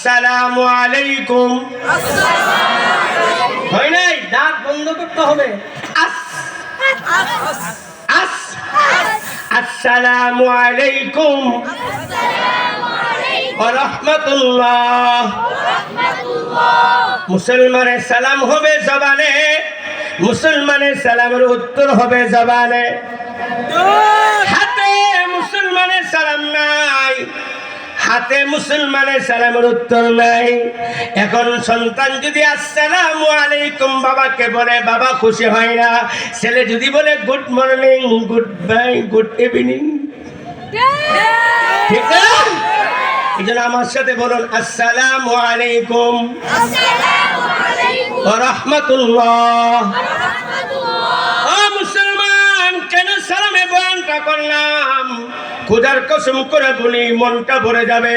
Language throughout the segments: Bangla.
আসসালামু আলাইকুম। হয় নাই, দাঁত বন্ধ করতে হবে। আসসালামু আলাইকুম ওয়া রাহমাতুল্লাহ। মুসলমানের সালাম হবে জবানে, মুসলমানের সালামের উত্তর হবে জবানে। হাতে মুসলমানের সালাম নাই, হাতে মুসলমানের সালামের উত্তর নাই। এখন সন্তান যদি আসসালামু আলাইকুম বাবাকে বলে, বাবা খুশি হয় না। ছেলে যদি বলে good morning, good bye, good evening, ঠিক না? এই জন্য আমার সাথে বলুন আসসালামু আলাইকুম ওয়া রাহমাতুল্লাহ। ও মুসলমান, কেন সালামে বয়ানটা করলাম? খুদার কসম করে বলি, মনটা ভরে যাবে।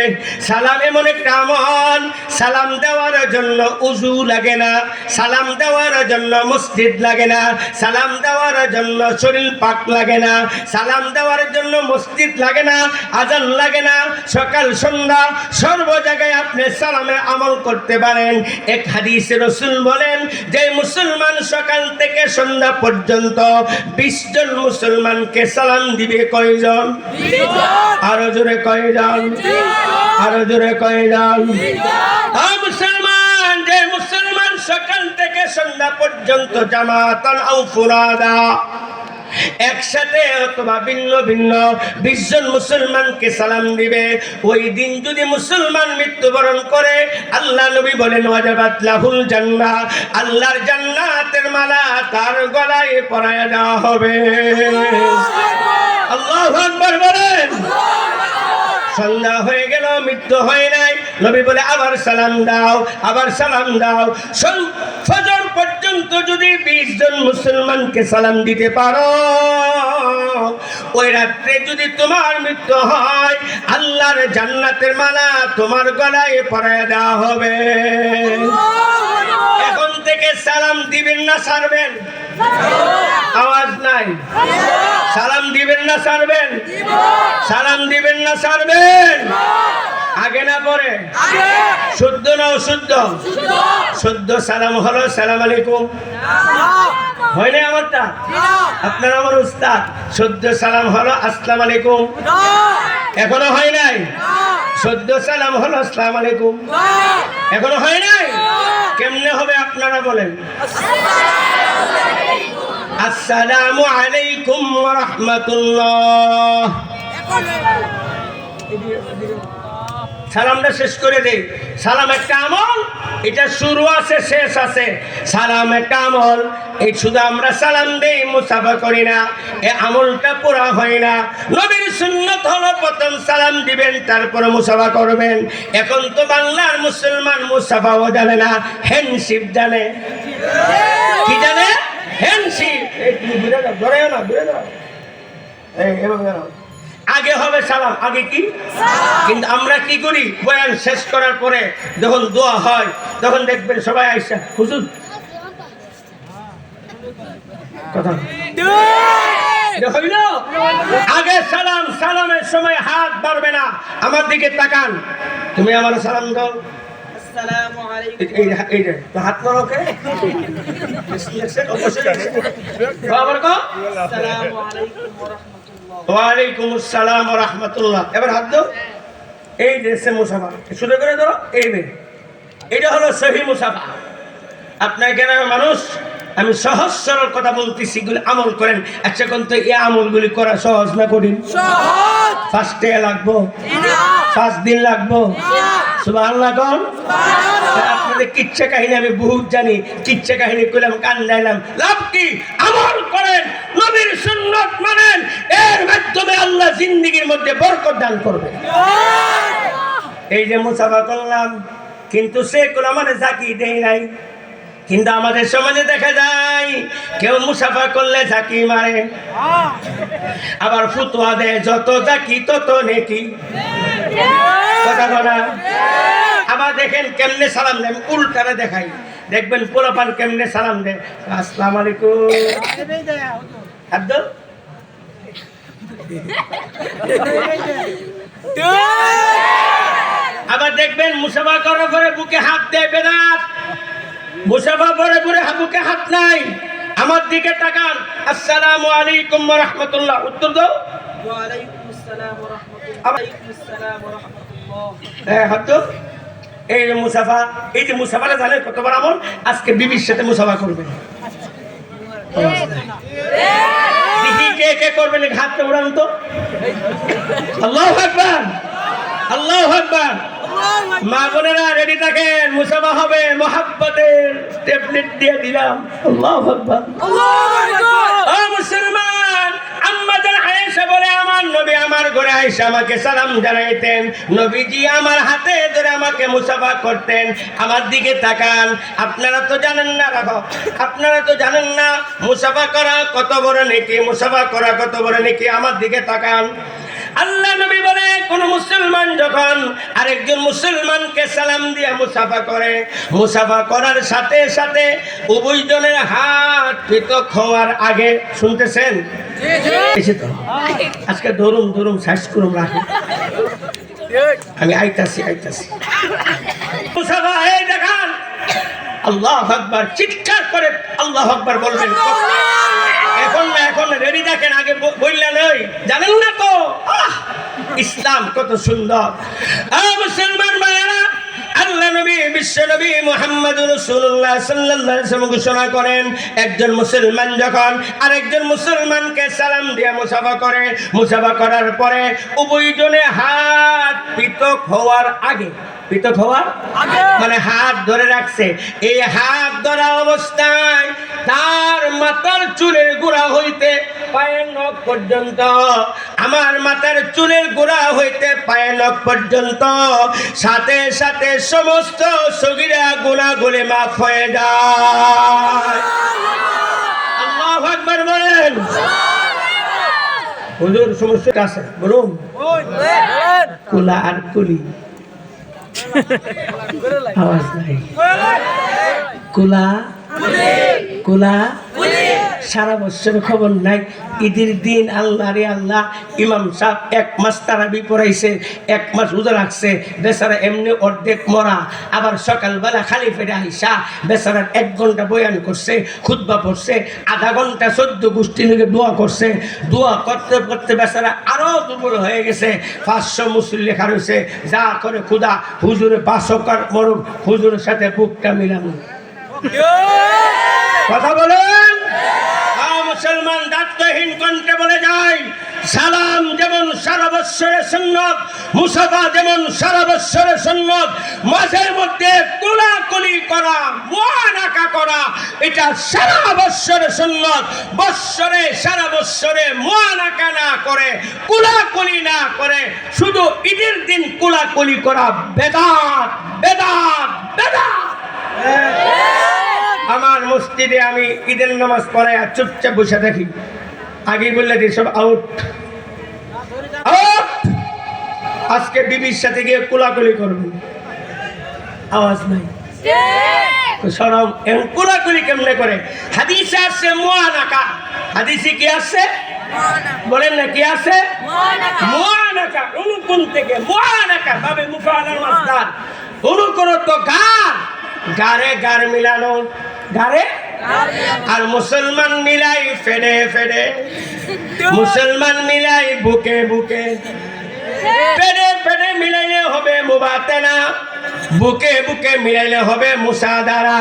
সালাম এমন একটা আমল, সালাম দেওয়ার জন্য উযু লাগে না, সালাম দেওয়ার জন্য মসজিদ লাগে না, সালাম দেওয়ার জন্য শরীর পাক লাগে না, সালাম দেওয়ার জন্য মসজিদ লাগে না, আজান লাগে না। সকাল সন্ধ্যা সর্ব জায়গায় আপনি সালামে আমল করতে পারেন। এক হাদিসে রাসূল বলেন যে মুসলমান সকাল থেকে সন্ধ্যা পর্যন্ত 20 জন মুসলমানকে সালাম দিবে। কয়জন? আরো জোরে কয়জন? আরো জোরে কয়জন? মুসলমান, যে মুসলমান সকাল থেকে সন্ধ্যা পর্যন্ত জামাতান আও ফুরাদা, একসাথে অথবা ভিন্ন ভিন্ন 20 জন মুসলমানকে সালাম দিবে, ওই দিন যদি মুসলমান মৃত্যুবরণ করে, আল্লাহ নবী বলেন ওয়াজাবাত লাহুল জান্নাহ, আল্লাহর জান্নাতের মালা তার গলায় পরায়া দেওয়া হবে। আল্লাহু আকবার বলেন। সন্ধ্যা হয়ে গেল, মৃত্যু হয় নাই, নবী বলে আবার সালাম দাও, আবার সালাম দাও। ফজর পর্যন্ত যদি 20 জন মুসলমানকে সালাম দিতে পারো, ওই রাত্রে যদি তোমার মৃত্যু হয়, আল্লাহর জান্নাতের মালা তোমার গলায় পরায়া দেওয়া হবে। এখন থেকে সালাম দিবেন না ছাড়বেন? আওয়াজ নাই। সালাম দিবেন না ছাড়বেন? সালাম দিবেন না ছাড়বেন? আগে না পরে? শুদ্ধ না অশুদ্ধ? শুদ্ধ সালাম হলো সালাম আলাইকুম। হয় না আমারটা? আপনার আমার উস্তাদ শুদ্ধ সালাম হলো আসসালামু আলাইকুম। এখনো হয় নাই? শুদ্ধ সালাম হলো আসসালামু আলাইকুম। এখনো হয় নাই? কেমনে হবে আপনারা বলেন? আসসালামু আলাইকুম ওয়া রাহমাতুল্লাহ। সালামটা শেষ করে দেই। সালাম একটা আমল, এটা শুরু আছে শেষ আছে। সালাম একটা আমল, এই শুধু আমরা সালাম দেই, মুসাফা করি না, এই আমলটা পুরা হয় না। নবীর সুন্নাত হলো প্রথম সালাম দিবেন, তারপরে মুসাফা করবেন। এখন তো বাংলার মুসলমান মুসাফাও জানে না, হ্যান্ডশিপ জানে। কি জানে? হ্যান্ডশিপ। এই তুমি বুঝে যাও, ধরে না, বুঝে যাও। এভাবে আগে হবে সালাম, আগে কি? কিন্তু আমরা কি করি? বয়ান শেষ করার পরে যখন দোয়া হয়, তখন দেখবেন সবাই আইসা হুজুর কথা হইল। আগে সালাম, সালামের সময় হাত বাড়বে না। আমার দিকে তাকান, তুমি আমার সালাম দাও। আসসালামু আলাইকুম। এই রে তো হাত নাড়ো কে? আবার কও আসসালামু আলাইকুম ওয়া রাহমাতুল্লাহ। ওয়া আলাইকুম আসসালাম ওয়া রাহমাতুল্লাহ। এবার হাত দাও। এই যে মুসাফা শুরু করে ধরো। এই বে, এটা হলো সহি মুসাফা। আপনার গ্রামের মানুষ, আমি সহজ সরল কথা বলতেছি, এগুলো আমল করেন। আচ্ছা কোন তো এই আমলগুলি করা সহজ না কঠিন? সহজ। 5 টাকা লাগবো? 5 দিন লাগবো? সুবহানাল্লাহ কোন? আপনাদের কিচ্ছা কাহিনী আমি বহুত জানি, কিচ্ছা কাহিনী করলাম, কান্দাইলাম, লাভ কি? আমল করেন, নবীর সুন্নাত মানেন, এর মাধ্যমে আল্লাহ জিন্দেগীর মধ্যে বরকত দান করবে। এই যে মুসাফা করলাম, কিন্তু সে কোন মানে ঝাঁকি দেয় নাই। কিন্তু আমাদের সমাজে দেখা যায় কেউ মুসাফা করলে ঝাঁকি মারে, আবার ফতোয়া দেয় যত ঝাঁকি তত নেকি। কথা বলা। আবার দেখেন কেমনে সালাম দেন, উল্টারে দেখাই। দেখবেন পোলাপান কেমনে সালাম দেয়, আসসালামু আলাইকুম। আবার দেখবেন মুসাফা করার পরে বুকে হাত দেয় বেদাত, মুসাফা পরে পরে বুকে হাত নাই। আমার দিকে তাকান, আসসালামু আলাইকুম ওয়া রাহমাতুল্লাহ, উত্তর দাও। ওয়া আলাইকুমুস সালাম ওয়া রাহমাতুল্লাহ। ওয়ালাইকুমুস সালাম ওয়া রাহমাতুল্লাহ। হাত দাও। এই যে মুসাফা, এই যে মুসাফাটা জানেন কত বড় আমল? আজকে বিবির সাথে মুসাফা করবেন। দেখি কে কে করবেন, হাতটা উড়ান তো। আল্লাহু আকবার, আল্লাহু আকবার। মা বোনেরা রেডি থাকেন, মুসাফা হবে। মোহাব্বতের ট্যাবলেট দিয়ে দিলাম। আল্লাহু আকবার, আল্লাহু আকবার। ও মুসলমান, আম্মা জান আয়েশা বলে আমার নবী আমার ঘরে আয়েশা আমাকে সালাম জানাইতেন, নবীজি আমার হাতে ধরে আমাকে মুসাফা করতেন। আমার দিকে তাকান, আপনারা তো জানেন না, রাখো, আপনারা তো জানেন না মুসাফা করা কত বড় নেকি, মুসাফা করা কত বড় নেকি। আমার দিকে তাকান, আল্লাহ নবী বলে কোন মুসলমান যখন আরেকজন মুসলমানকে সালাম দিয়ে মুসাফা করে, মুসাফা করার সাথে সাথে উভয় জনের হাত পৃথক হওয়ার আগে, শুনতেছেন? তো আজকে ধরুন ধরুন সাইজ করুন রাখি, আমি আইতাছি মুসাফা। এই দেখান, আল্লাহু আকবার, চিৎকার করে আল্লাহু আকবার বলবেন। এখন না, এখন রেডি থাকেন, আগে বললেন ওই জানেন না তো ইসলাম কত সুন্দর। মুসলমান ভাইয়েরা, আল্লাহ নবী বিশ্ব নবী মুহাম্মদুর রাসূলুল্লাহ সাল্লাল্লাহু আলাইহি ওয়াসাল্লাম ঘোষণা করেন, একজন মুসলমান যখন আরেকজন মুসলমানকে সালাম দিয়ে মুসাফা করে, মুসাফা করার পরে উভয়জনে হাত পৃথক হওয়ার আগে, পৃথক হওয়ার আগে মানে হাত ধরে রাখছে, এই হাত ধরা অবস্থায় তার মাথার চুলের গোড়া হইতে পায়ের নখ পর্যন্ত, আমার মাথার চুলের গোড়া হইতে পায়ের নখ পর্যন্ত, সাথে সাথে সমস্ত সগীরা গুনাহগুলি মাফ হয়ে যায়। আল্লাহু আকবার বলেন। হুজুর সমস্যা আছে বলুন। কুলা আর কুলি, আওয়াজ নাই। কুলা কুলা সারা বছর খবর নাই, ঈদের দিন আল্লাহ রে আল্লাহ, ইমাম সাহেব 1 মাস তারাবি পড়াইছে, 1 মাস রোজা রাখছে, বেচারা এমনি অর্ধেক মরা। আবার সকালবেলা খালি ফেরে আইসা বেচারা 1 ঘন্টা বয়ান করছে, খুতবা পড়ছে, আধা ঘন্টা 14 গোষ্ঠী থেকে দোয়া করছে। দোয়া করতে করতে বেচারা আরো দুর্বল হয়ে গেছে। 500 মুসল্লি লেখা রয়েছে, যা করে খুদা হুজুরে 500 মরুক, হুজুরের সাথে বুকটা মিলানো। কথা বলেন। মুসলমান দায়িত্বহীন কণ্ঠে বলে যায়, সালাম যেমন সারা বৎসরের সুন্নত, মুসাফা যেমন সারা বৎসরের সুন্নত, মাঝের মধ্যে কোলাকুলি করা, মুআনাকা করা, এটা সারা বৎসরের সুন্নত। বৎসরে সারা বৎসরে মুআনাকা না করে, কোলাকুলি না করে, শুধু ঈদের দিন কোলাকুলি করা বেদাত, বেদাত, বেদাত। আমার মসজিদে আমি ঈদের নামাজ পড়াই আর চুপচাপ বসে থাকি, আগে বললে যে সব আউট আউট। আজকে বিবির সাথে গিয়ে কোলাকুলি করবেন, আওয়াজ নাই, সরম। কোলাকুলি কেমনে করে? হাদিসে আসছে মুআনাকা, হাদিসে কি আসছে বলেন না, কি আছে? মুআনাকা। অনুকূল থেকে মুআনাকা ভাবে মুফাআলার মাসদার, অনুকূলত গার, গারে গার মিলানো, গারে আর মুসলমান মিলাই ফেডে ফেডে, মুসলমান মিলাই বুকে বুকে, ফেডে ফেডে মিলাইলে হবে মুবাতেনা, বুকে বুকে মিলাইলে হবে মুসাদারা।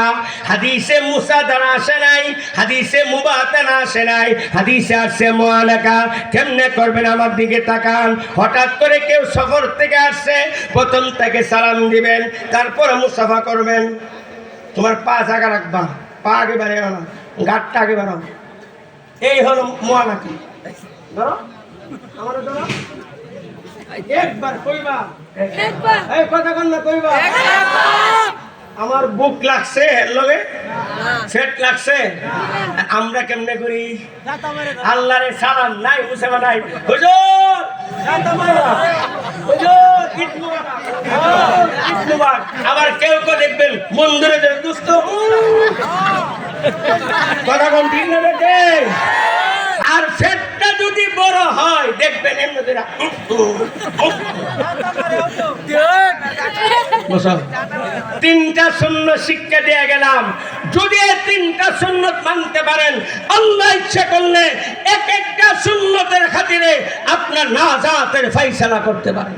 হাদিসে মুসাদারা আসে নাই, হাদিসে মুবাতেনা আসে নাই, হাদিসে আসছে মুআনাকা। কেমনে করবেন? আমার দিকে তাকান। হঠাৎ করে কেউ সফর থেকে আসছে, প্রথম তাকে সালাম দিবেন, তারপরে মুসাফা করবেন। তোমার পা জায়গা রাখবা, পা আগে বাড়ে না, গাঁটটা আগে বাড়াও। এই হলো মুআনাকা। ধরো আমার ধরো, একবার কইবা, এই কথা কন না, কইবা আমার বুক লাগছে, লগে ফেট লাগছে। আমরা কেমনে করি? আল্লাহরে সালাম নাই, মুসাফা নাই, হুজুর আবার কেউ কেউ দেখবেন মন্দিরে দুস্থ কথা কোন ঠিক না দেখে। আর ফেটটা যদি বড় হয় দেখবেন এমনি তিনটা সুন্নাত শিক্ষা দিয়ে গেলাম। যদি এই তিনটা সুন্নাত মানতে পারেন, আল্লাহ ইচ্ছা করলে এক একটা সুন্নতের খাতিরে আপনার নাজাতের ফয়সালা করতে পারেন।